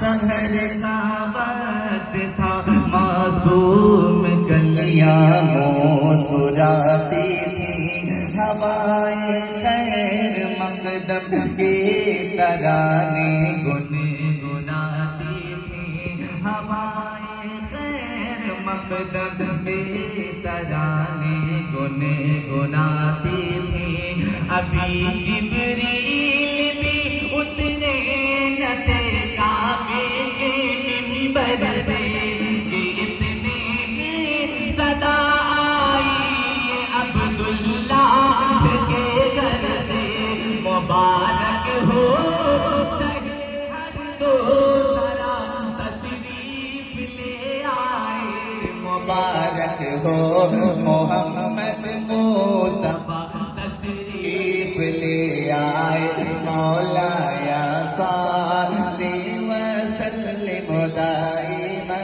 سحر کا وقت تھا، معصوم کلیاں مسکراتی تھی، ہوائے خیر مقدم کے ترانے گنگناتی تھی، ہوائے خیر مقدم کے ترانے گنگناتی تھی۔ ابھی جبریل بھی اترے نہ تھے کعبے کے منبر سے کہ اتنے میں صدا آئی عبداللہ کے گھر سے، مبارک ہو شہر دو ذرا تشریف لے آئے، مبارک ہو محمد مصطفیٰ تشریف لے آئے، مولا یا صلی وسلم دائما